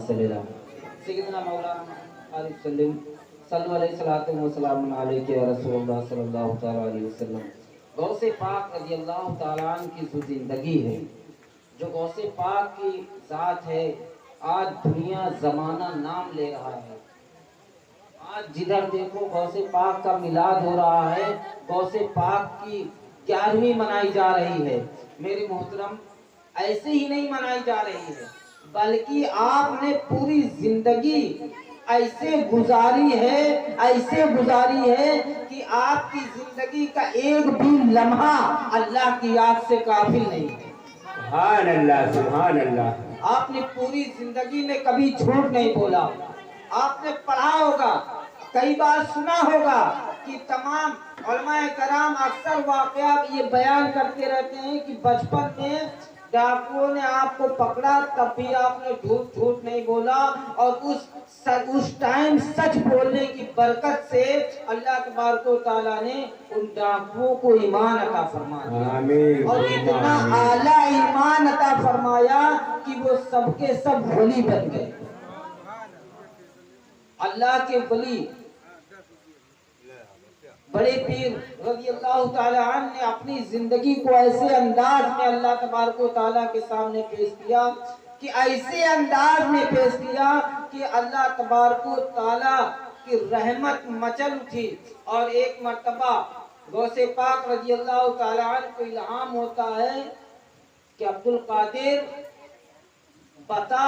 सल्ली अला सय्यिदना मौलाना अलैहि सल्लल्लाहु अलैहि वसल्लम अलैहि या रसूलुल्लाह सल्लल्लाहु तआला अलैहि वसल्लम। गौसे पाक रज़ी अल्लाह तआला अन्हु की जो जिंदगी है, जो गौसे पाक की जात है, आज दुनिया जमाना नाम ले रहा है। आज जिधर देखो गौसे पाक का मिलाद हो रहा है, गौसे पाक की 11वीं मनाई जा रही है। मेरे मोहतरम, ऐसे ही नहीं मनाई जा रही है, बल्कि आपने पूरी जिंदगी ऐसे गुजारी है कि आपकी जिंदगी का एक भी लम्हा अल्लाह की याद से काफिल नहीं है। सुभान अल्लाह, सुभान अल्लाह। आपने पूरी जिंदगी में कभी झूठ नहीं बोला। आपने पढ़ा होगा, कई बार सुना होगा कि तमाम उलमाए कराम अक्सर वाकया ये बयान करते रहते हैं कि बचपन में डाकुओं ने आपको पकड़ा, तब भी आपने झूठ नहीं बोला, और उस टाइम सच बोलने की बरकत से अल्लाह तबारक व तआला ने उन डाकुओं को ईमान अता फरमाया। आमीन। और इतना आला ईमान अता फरमाया कि वो सबके सब वली बन गए। अल्लाह के वली बड़े पीर रज़ी अल्लाह तआला अन्हु ने अपनी जिंदगी को ऐसे अंदाज में अल्लाह तबारक व तआला के सामने पेश किया कि ऐसे अंदाज में पेश किया कि अल्लाह तबारक व तआला की रहमत मचल उठी। और एक मर्तबा गौसे पाक रज़ी अल्लाह तआला अन्हु को इल्हाम होता है कि अब्दुल कादिर बता,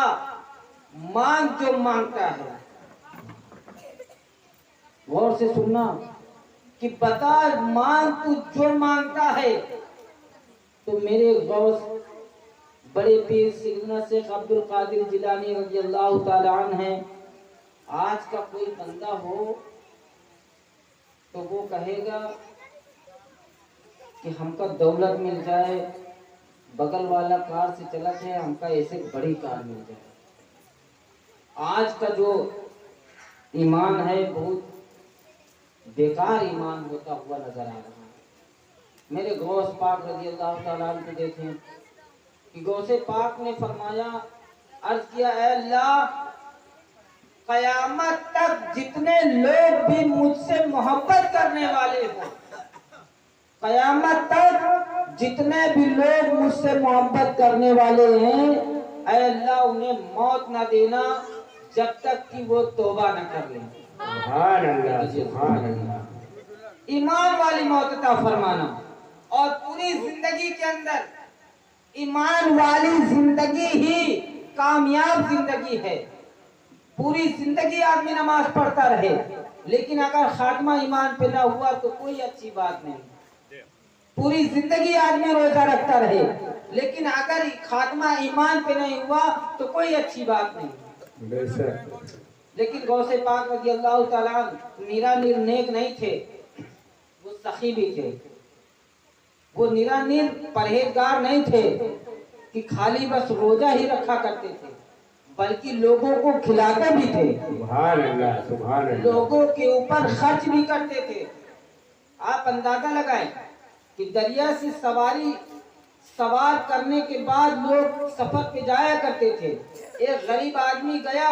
मांग जो मांगता है। गौर से सुनना कि बता, मांग तू जो मांगता है। तो मेरे गौस बड़े पीर सैयदना शेख अब्दुल कादिर जिलानी रज़ी अल्लाह तआला अन्हु हैं। आज का कोई बंदा हो तो वो कहेगा कि हमका दौलत मिल जाए, बगल वाला कार से चला जाए, हमका ऐसे बड़ी कार मिल जाए। आज का जो ईमान है बहुत बेकार ईमान होता हुआ नजर आ रहा है। मेरे गौस पाक रज़ी अल्लाह तआला अन्हु को देखें कि गौसे पाक ने फरमाया, अर्ज किया, ऐ अल्लाह, कयामत तक जितने लोग भी मुझसे मोहब्बत करने वाले हो, कयामत तक जितने भी लोग मुझसे मोहब्बत करने वाले हैं, ऐ अल्लाह उन्हें मौत न देना जब तक कि वो तौबा न कर लें। सुभान अल्लाह, सुभान अल्लाह। ईमान वाली मौत अता फरमाना। और पूरी जिंदगी के अंदर ईमान वाली जिंदगी ही कामयाब जिंदगी है। पूरी जिंदगी आदमी नमाज पढ़ता रहे, लेकिन अगर खात्मा ईमान पे ना हुआ तो कोई अच्छी बात नहीं। पूरी जिंदगी आदमी रोजा रखता रहे, लेकिन अगर खात्मा ईमान पे नहीं हुआ तो कोई अच्छी बात नहीं। लेकिन गौसे पाक रज़ी अल्लाह तआला निरा नेक नहीं थे, वो सखी भी थे। वो निरा परहेजगार नहीं थे कि खाली बस रोजा ही रखा करते थे, बल्कि लोगों को खिलाते भी थे। सुभान अल्लाह, सुभान अल्लाह। लोगों के ऊपर खर्च भी करते थे। आप अंदाजा लगाएं कि दरिया से सवार करने के बाद लोग सफर पे जाया करते थे। एक गरीब आदमी गया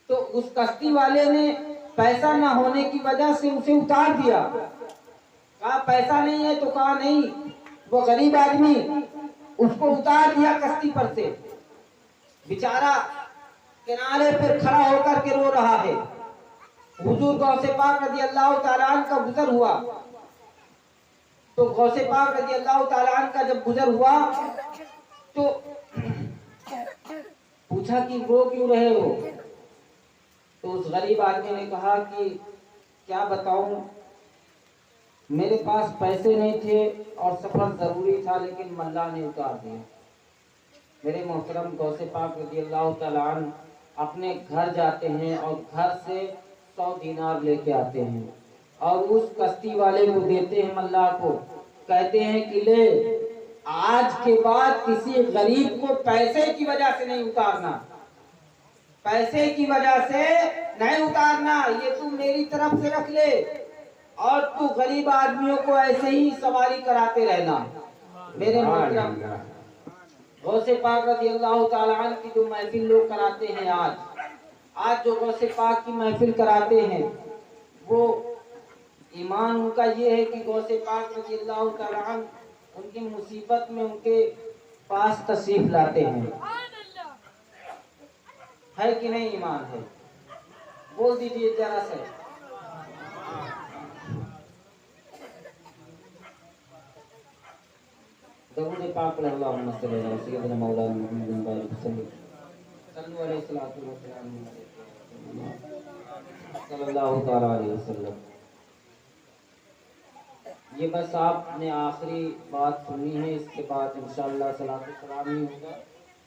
तो उस कश्ती वाले ने पैसा न होने की वजह से उसे उतार दिया। कहा पैसा नहीं है, तो कहा नहीं। वो गरीब आदमी उसको उतार दिया कश्ती पर से। बेचारा किनारे पर खड़ा होकर के रो रहा है। हुजूर गौसे पाक रज़ी अल्लाह तआला अन्हु का गुजर हुआ। तो गौसे पाक रज़ी अल्लाह तआला अन्हु का जब गुजर हुआ तो पूछा कि रो क्यों रहे हो? तो उस गरीब आदमी ने कहा कि क्या बताऊं, मेरे पास पैसे नहीं थे और सफर जरूरी था, लेकिन अल्लाह ने उतार दिया। मेरे मोहतरम गौसे पाक रज़ी अल्लाह तआला अन्हु अपने घर जाते हैं और घर से 100 दीनार लेके आते हैं और उस कश्ती वाले को देते हैं। अल्लाह को कहते हैं कि ले, आज के बाद किसी गरीब को पैसे की वजह से नहीं उतारना, पैसे की वजह से नहीं उतारना, ये तू मेरी तरफ से रख ले और तू गरीब आदमियों को ऐसे ही सवारी कराते रहना। मेरे मोहतरम गौसे पाक रज़ी अल्लाह ताला अन्हु की जो महफिल लोग कराते हैं आज जो गौसे पाक की महफिल कराते हैं, वो ईमान उनका ये है कि गौसे पाक रज़ी अल्लाह ताला अन्हु उनकी मुसीबत में उनके पास तशरीफ लाते हैं। है कि नहीं ईमान है? बोल दीजिए जरा से। दरूद पाक पढ़े, अल्लाहुम्मा सल्ली अला सय्यिदिना मौलाना मुहम्मदिन व आलिहि वसल्लम। सल्लल्लाहु अलैहि वसल्लम। ये बस आपने आखिरी बात सुनी है, इसके बाद इंशाअल्लाह सलातो सलाम ही होगा।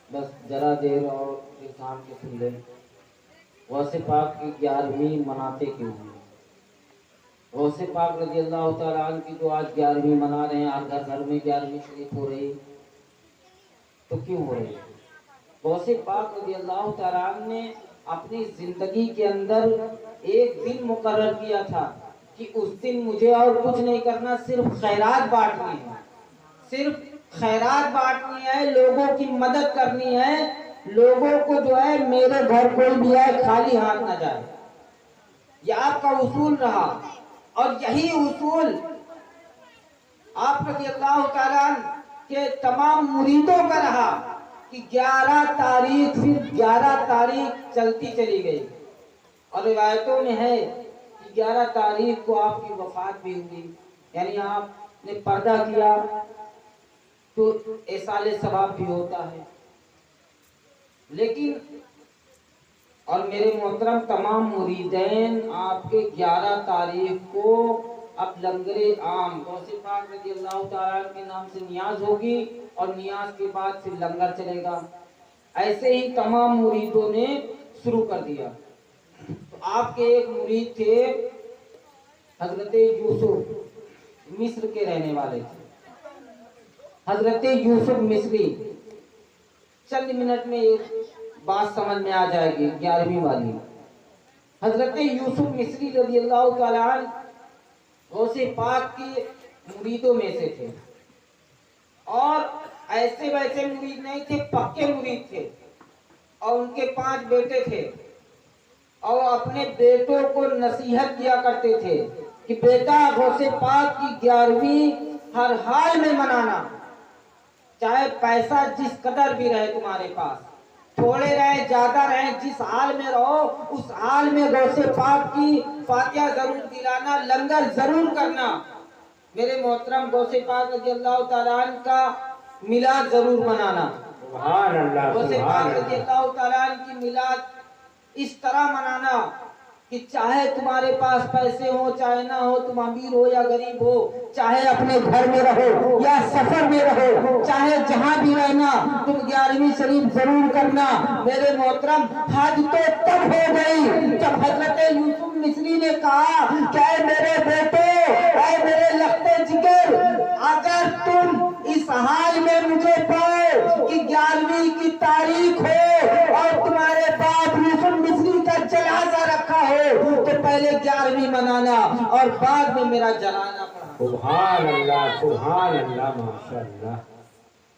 बस जरा देर और इंसान के सुन लें। गौसे पाक की 11वीं मनाते क्यों हैं? गौसे पाक रज़ी अल्लाह ताला अन्हु की जो आज 11वीं मना रहे हैं, आज घर में 11वीं शरीफ हो रही, तो क्यों हो रही? गौसे पाक रज़ी अल्लाह ताला अन्हु ने अपनी जिंदगी के अंदर एक दिन मुकर्रर किया था कि उस दिन मुझे और कुछ नहीं करना, सिर्फ खैरात बांटनी है, सिर्फ खैरात बांटनी है, लोगों की मदद करनी है, लोगों को जो है मेरे घर कोई भी आए खाली हाथ ना जाए। यह आपका उसूल रहा और यही उसूल आप रज़ी अल्लाह ताला के तमाम मुरीदों का रहा कि 11 तारीख फिर 11 तारीख चलती चली गई और रिवायतों में है कि 11 तारीख को आपकी वफात भी हुई, यानी आपने पर्दा किया तो एसाले सवाब भी होता है। लेकिन और मेरे मोहतरम तमाम मुरीदैन आपके 11 तारीख को अब लंगरे आम गौसे पाक रज़ी अल्लाह ताला के नाम से नियाज होगी और नियाज के बाद फिर लंगर चलेगा। ऐसे ही तमाम मुरीदों ने शुरू कर दिया। तो आपके एक मुरीद थे हजरत यूसुफ, मिस्र के रहने वाले थे, हजरत यूसुफ मिस्री। चंद मिनट में एक बात समझ में आ जाएगी 11वीं वाली। हजरत यूसुफ मिस्री रज़ी अल्लाह ताला अन्हु गौसे पाक के मुरीदों में से थे और ऐसे वैसे मुरीद नहीं थे, पक्के मुरीद थे और उनके 5 बेटे थे और अपने बेटों को नसीहत किया करते थे कि बेटा गौसे पाक की 11वीं हर हाल में मनाना, चाहे पैसा जिस कदर भी रहे तुम्हारे पास, थोड़े रहे ज्यादा रहे, जिस हाल में रहो उस हाल में गौसे पाक की फातिहा जरूर दिलाना, लंगर जरूर करना। मेरे मोहतरम गौसे पाक रज़ी अल्लाह ताला अन्हु का मिलाद जरूर मनाना। सुभान अल्लाह, गौसे पाक रज़ी अल्लाह ताला अन्हु की मिलाद इस तरह मनाना कि चाहे तुम्हारे पास पैसे हो चाहे ना हो, तुम अमीर हो या गरीब हो, चाहे अपने घर में रहो या सफर में रहो, चाहे जहां भी रहना, तुम 11वीं शरीफ जरूर करना। मेरे मोहतरम हज तो तब हो गई जब हजरत यूसुफ मिस्री ने कहा कि मेरे बेटे, मेरे लखते जिगर, अगर तुम इस हाल में मुझे पाओ कि 11वीं की तारीख हो और तुम्हारे बाप यूसुफ मिस्री का जनाजा रखा हो तो पहले 11वीं मनाना और बाद में मेरा जनाजा पढ़ाना। सुभान अल्लाह, माशाअल्लाह।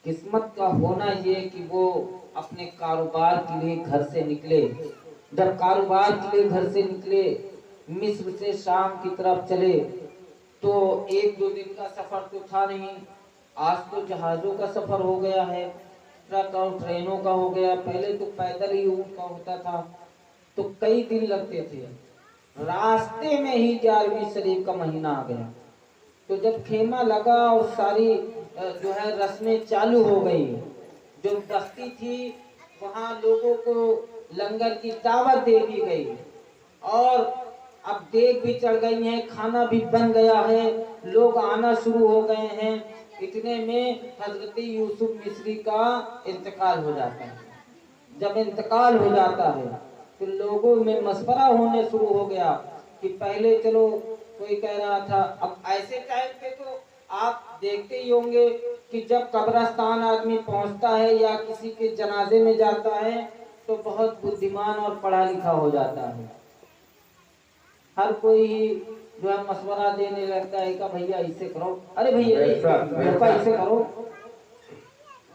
किस्मत का होना ये कि वो अपने कारोबार के लिए घर से निकले। जब कारोबार के लिए घर से निकले, मिस्र से शाम की तरफ चले, तो 1-2 दिन का सफर तो था नहीं, आज तो जहाजों का सफर हो गया है, ट्रक और ट्रेनों का हो गया। पहले तो पैदल ही ऊँट का होता था, तो कई दिन लगते थे। रास्ते में ही 11वीं शरीफ का महीना आ गया। तो जब खेमा लगा और सारी जो है रस्में चालू हो गई, जो बस्ती थी वहाँ लोगों को लंगर की दावत दे दी गई और अब देग भी चढ़ गई है, खाना भी बन गया है, लोग आना शुरू हो गए हैं। इतने में हजरत यूसुफ मिस्री का इंतकाल हो जाता है। जब इंतकाल हो जाता है तो लोगों में मशवरा होने शुरू हो गया कि पहले चलो, कोई कह रहा था, अब ऐसे टाइम पे तो आप देखते ही होंगे कि जब कब्रिस्तान आदमी पहुंचता है या किसी के जनाजे में जाता है तो बहुत बुद्धिमान और पढ़ा लिखा हो जाता है। हर कोई ही जो है मशवरा देने लगता है कि भैया इससे करो, अरे भैया ऐसे करो।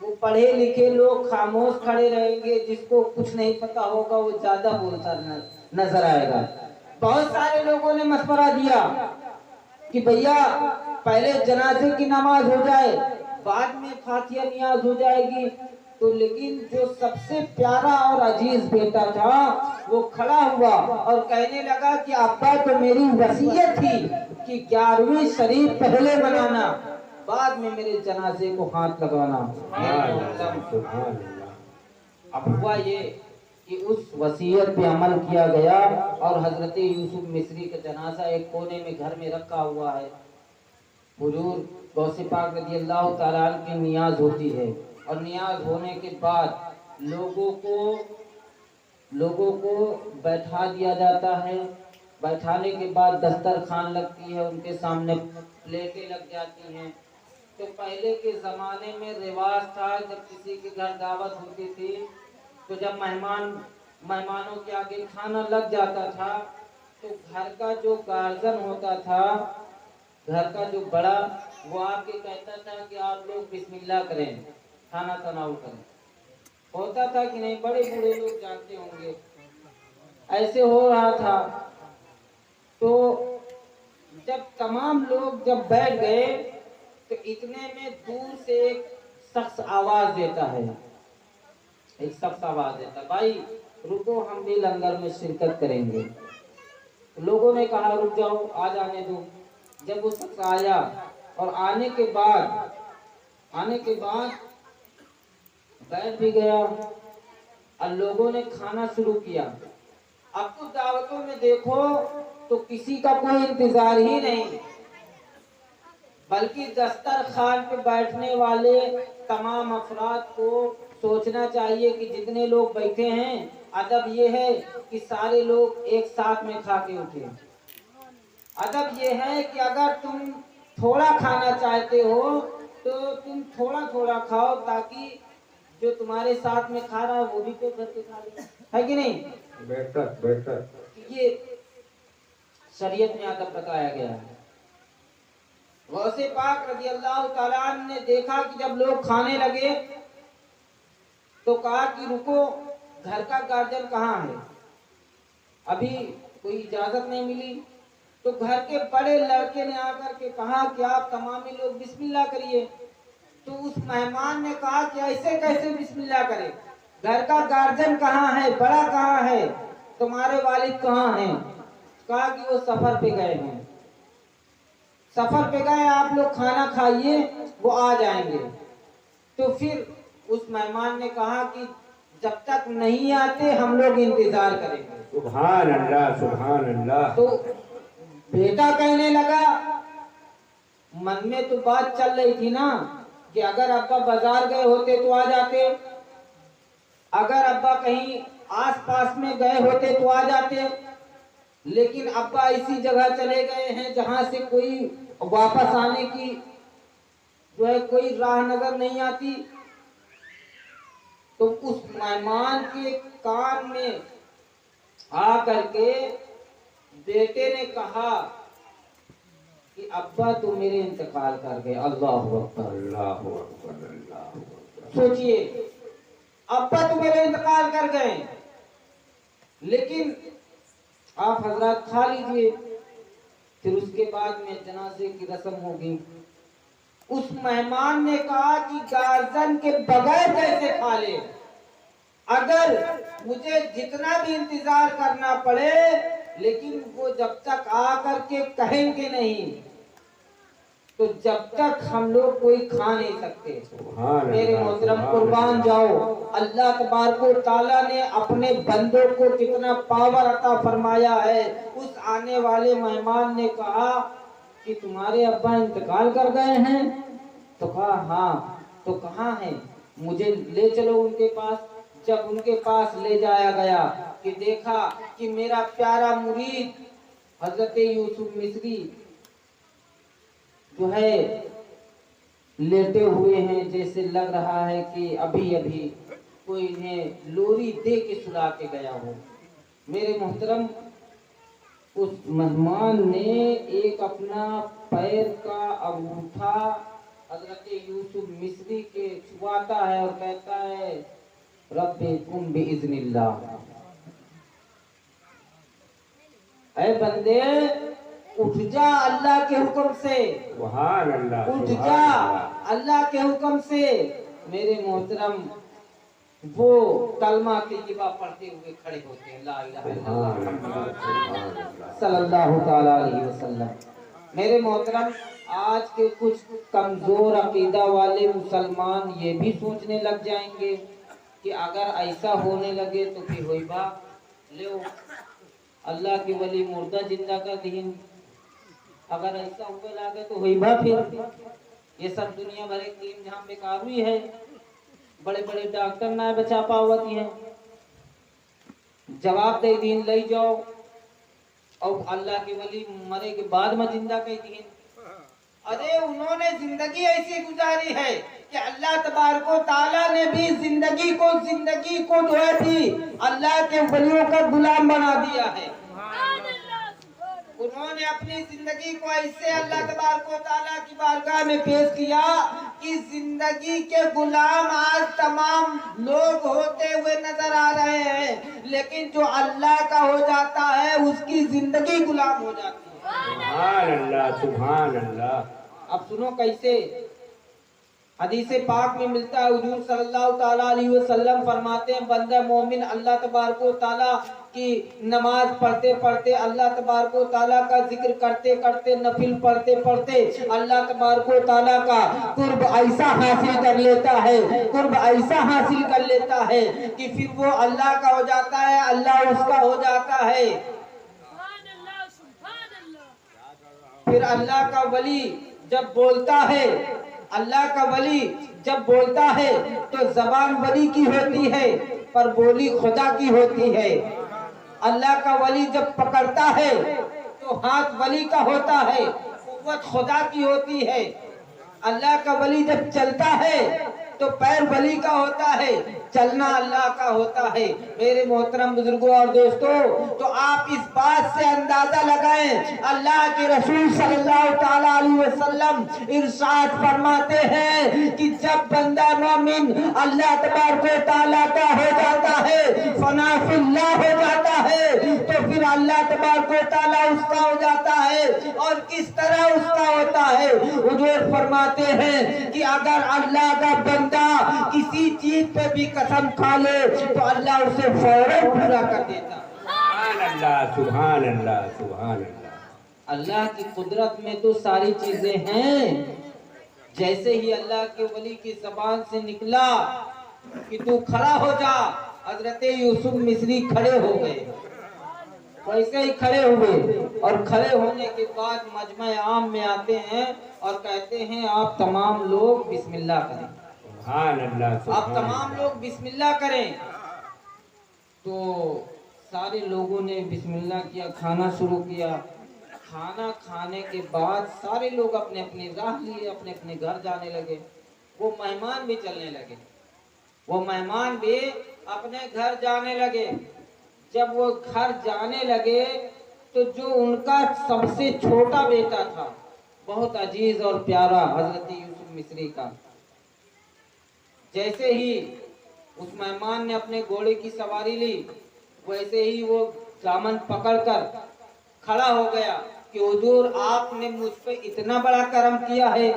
वो पढ़े लिखे लोग खामोश खड़े रहेंगे, जिसको कुछ नहीं पता होगा वो ज्यादा बोलता नजर आएगा। बहुत सारे लोगों ने मशवरा दिया कि भैया पहले जनाजे की नमाज हो जाए, बाद में फातिहा नियाज हो जाएगी। तो लेकिन जो सबसे प्यारा और अजीज बेटा था वो खड़ा हुआ और कहने लगा कि अब्बा तो मेरी वसीयत थी कि 11वीं शरीफ पहले बनाना, बाद में मेरे जनाजे को हाथ लगाना। अब हुआ ये कि उस वसीयत पे अमल किया गया और हजरत यूसुफ मिस्री का जनाजा एक कोने में घर में रखा हुआ है। हुजूर गौसे पाक रज़ी अल्लाह ताला अन्हु की नियाज होती है और नियाज होने के बाद लोगों को बैठा दिया जाता है। बैठाने के बाद दस्तरखान लगती है, उनके सामने प्लेटें लग जाती हैं। तो पहले के ज़माने में रिवाज था, जब किसी के घर दावत होती थी तो जब मेहमानों के आगे खाना लग जाता था तो घर का जो गार्जियन होता था, घर का जो बड़ा, वो आके कहता था कि आप लोग बिस्मिल्लाह करें, खाना तनाव करें। होता था कि नहीं, बड़े बूढ़े लोग जानते होंगे, ऐसे हो रहा था। तो जब तमाम लोग जब बैठ गए तो इतने में दूर से एक शख्स आवाज देता है, भाई रुको, हम भी लंगर में शिरकत करेंगे। लोगों ने कहा रुक जाओ, आ जाने दो। जब वो शख्स आया और आने के बाद बैठ भी गया और लोगों ने खाना शुरू किया। अब तो दावतों में देखो तो किसी का कोई इंतजार ही नहीं, बल्कि दस्तरखान पे बैठने वाले तमाम अफराद को सोचना चाहिए कि जितने लोग बैठे हैं, अदब ये है कि सारे लोग एक साथ में खा के उठे। अदब ये है कि अगर तुम थोड़ा खाना चाहते हो तो तुम थोड़ा थोड़ा खाओ, ताकि जो तुम्हारे साथ में खा रहा है वो भी तो घर के खा ले, है कि नहीं? बेहतर ये शरीयत में अदब बताया गया है। गौसे पाक रज़ी अल्लाह ताला अन्हु ने देखा कि जब लोग खाने लगे तो कहा कि रुको, घर का गार्जियन कहाँ है? अभी कोई इजाजत नहीं मिली। तो घर के बड़े लड़के ने आकर के कहा कि आप तमामी लोग बिस्मिल्लाह करिए। तो उस मेहमान ने कहा कि ऐसे कैसे बिस्मिल्लाह करें, घर का गार्जियन कहाँ है, बड़ा कहाँ है, तुम्हारे वालिद कहाँ हैं? कहा कि वो सफर पे गए हैं। सफर पे गए, आप लोग खाना खाइए, वो आ जाएंगे। तो फिर उस मेहमान ने कहा कि जब तक नहीं आते हम लोग इंतजार करेंगे। सुभान अल्लाह। तो बेटा कहने लगा, मन में तो बात चल रही थी ना कि अगर अब्बा बाजार गए होते तो आ जाते, अगर अब्बा कहीं आसपास में गए होते तो आ जाते, लेकिन अब्बा इसी जगह चले गए हैं जहां से कोई वापस आने की जो है कोई राह नजर नहीं आती। तो उस मेहमान के कान में आकर के बेटे ने कहा कि अब्बा तो मेरे इंतकाल कर गए। अल्लाहु अकबर। सोचिए, अब्बा तो मेरे इंतकाल कर गए, लेकिन आप हजरत खा लीजिए। फिर उसके बाद में जनाजे की रस्म होगी। उस मेहमान ने कहा कि गार्जियन के बगैर कैसे खा ले, अगर मुझे जितना भी इंतजार करना पड़े, लेकिन वो जब तक आकर के कहेंगे नहीं तो जब तक हम लोग कोई खा नहीं सकते। मेरे मोहतरम कुर्बान जाओ, अल्लाह तबारक व तआला ने अपने बंदों को कितना पावर अता फरमाया है। उस आने वाले मेहमान ने कहा कि तुम्हारे अब्बा इंतकाल कर गए हैं? तो कहा हाँ। तो कहाँ हैं? मुझे ले चलो उनके पास। जब उनके पास ले जाया गया कि देखा कि मेरा प्यारा मुरीद हजरत यूसुफ मिस्री जो है लेटे हुए हैं, जैसे लग रहा है कि अभी अभी कोई इन्हें लोरी दे के सुला के गया हो। मेरे मोहतरम, उस मेहमान ने एक अपना पैर का अंगूठा हजरत यूसुफ मिस्री के छुआता है और कहता है रब्बी कुम बिइज़्निल्लाह, ऐ बंदे उठ जा अल्लाह के हुक्म से, सुभान अल्लाह, उठ सुभान जा अल्लाह। अल्लाह के हुक्म से। मेरे मोहतरम वो कलमा तैयबा पढ़ते हुए खड़े होते हैं, ला इलाहा इल्लल्लाह मुहम्मदुर सल्लल्लाहु ताला अलैहि वसल्लम। मेरे मोहतरम आज के कुछ कमजोर अकीदा वाले मुसलमान ये भी सोचने लग जाएंगे कि अगर ऐसा होने लगे तो फिर होई बा ले अल्लाह के वली मुर्दा जिंदा कर दीन, अगर ऐसा होने लगे तो होई बा फिर ये सब दुनिया भर की टीम जहाँ बेकार हुई है, बड़े बड़े डॉक्टर ना बचा पावती हैं। जवाब दे दीन ले जाओ और अल्लाह के वली मरे के बाद में जिंदा कह दीन। अरे उन्होंने जिंदगी ऐसी गुजारी है कि अल्लाह तबारक व तआला ने भी जिंदगी को जो है थी अल्लाह के वलियों का गुलाम बना दिया है। उन्होंने अपनी जिंदगी को ऐसे अल्लाह तबारक व तआला की बारगाह में पेश किया कि जिंदगी के गुलाम आज तमाम लोग होते हुए नजर आ रहे हैं, लेकिन जो अल्लाह का हो जाता है उसकी जिंदगी गुलाम हो जाती है। सुभान अल्लाह, सुभान अल्लाह। अब सुनो कैसे हदीस पाक में मिलता है, हुजूर सल्लल्लाहु ताला अलैहि वसल्लम फरमाते हैं बंदा मोमिन अल्लाह तबारक व तआला की नमाज पढ़ते पढ़ते, अल्लाह तबारक व तआला का जिक्र करते करते, नफिल पढ़ते पढ़ते अल्लाह तबारक व तआला का कुर्ब ऐसा हासिल कर लेता है, कुर्ब ऐसा हासिल कर लेता है कि फिर वो अल्लाह का हो जाता है, अल्लाह उसका हो जाता है। फिर अल्लाह का वली जब बोलता है, अल्लाह का वली जब बोलता है तो जबान वली की होती है पर बोली खुदा की होती है। अल्लाह का वली जब पकड़ता है तो हाथ वली का होता है, कुव्वत खुदा की होती है। अल्लाह का वली जब चलता है तो पैर वली का होता है, चलना अल्लाह का होता है। मेरे मोहतरम बुजुर्गों और दोस्तों, तो आप इस बात से अंदाजा लगाएं, अल्लाह के रसूल सल्लल्लाहु ताला अलैहि वसल्लम इरशाद फरमाते हैं कि जब बंदा मोमिन अल्लाह तबारक व तआला का हो जाता है, फना फिल्लाह हो जाता है, तो फिर अल्लाह तबारक व तआला उसका हो जाता है। और किस तरह उसका होता है? हुजूर फरमाते हैं कि अगर अल्लाह का बंदा किसी चीज पे भी कसम खा ले तो अल्लाह उसे फौरन पूरा कर देता। सुभान अल्लाह, सुभान अल्लाह, सुभान अल्लाह। अल्लाह की कुदरत में तो सारी चीजें हैं। जैसे ही अल्लाह के वली की जबान से निकला कि तू खड़ा हो जा, हजरत यूसुफ मिस्री खड़े हो गए। वैसे ही खड़े हुए और खड़े होने के बाद मजमा आम में आते हैं और कहते हैं आप तमाम लोग बिस्मिल्लाह करें। सुभान अल्लाह, आप सुभान तमाम लोग बिस्मिल्लाह करें। तो सारे लोगों ने बिस्मिल्लाह किया, खाना शुरू किया। खाना खाने के बाद सारे लोग अपने अपने राह लिए अपने अपने घर जाने लगे। वो मेहमान भी चलने लगे, वो मेहमान भी अपने घर जाने लगे। जब वो घर जाने लगे तो जो उनका सबसे छोटा बेटा था, बहुत अजीज और प्यारा हजरत यूसुफ मिस्री का, जैसे ही उस मेहमान ने अपने घोड़े की सवारी ली, वैसे ही वो दामन पकड़कर खड़ा हो गया कि हुजूर आपने मुझ पे इतना बड़ा करम किया है,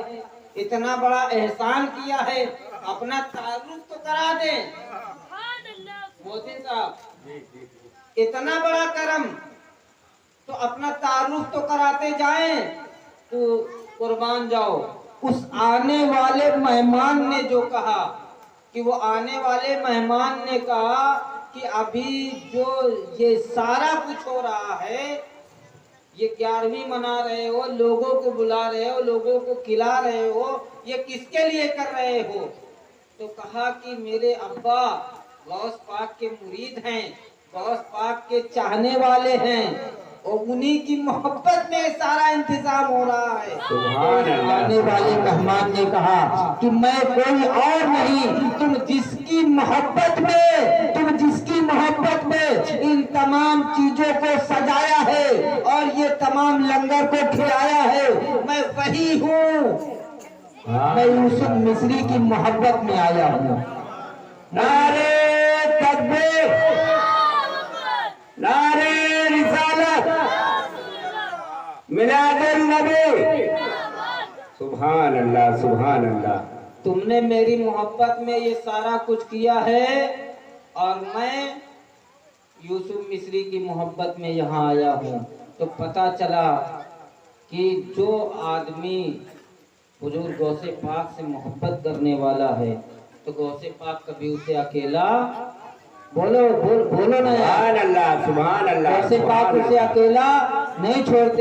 इतना बड़ा एहसान किया है, अपना तारुफ तो करा दें। मोहसिन साहब, इतना बड़ा करम तो अपना तारुफ तो कराते जाएं, तो कुर्बान जाओ। उस आने वाले मेहमान ने जो कहा कि वो आने वाले मेहमान ने कहा कि अभी जो ये सारा कुछ हो रहा है, ये 11वीं मना रहे हो, लोगों को बुला रहे हो, लोगों को खिला रहे हो, ये किसके लिए कर रहे हो? तो कहा कि मेरे अब्बा गौस पाक के मुरीद हैं, गौस पाक के चाहने वाले हैं और उन्हीं की मोहब्बत में सारा इंतजाम हो रहा है। आने वाले मेहमान ने कहा कि मैं कोई और नहीं, तुम जिसकी मोहब्बत में इन तमाम चीजों को सजाया है और ये तमाम लंगर को खिलाया है, मैं वही हूँ। मैं यूसुफ मिस्री की मोहब्बत में आया हूँ। नारे तकबीर, नारे रिसालत, मिलादुन नबी। सुभान अल्लाह, सुभान अल्लाह। तुमने मेरी मोहब्बत में ये सारा कुछ किया है और मैं यूसुफ मिस्री की मोहब्बत में यहाँ आया हूँ। तो पता चला कि जो आदमी हुजूर गौसे पाक से मोहब्बत करने वाला है तो गौसे पाक कभी उसे अकेला बोलो ना यार, सुभान अल्लाह, सुभान अल्लाह। गौसे पाक उसे अकेला नहीं छोड़ते।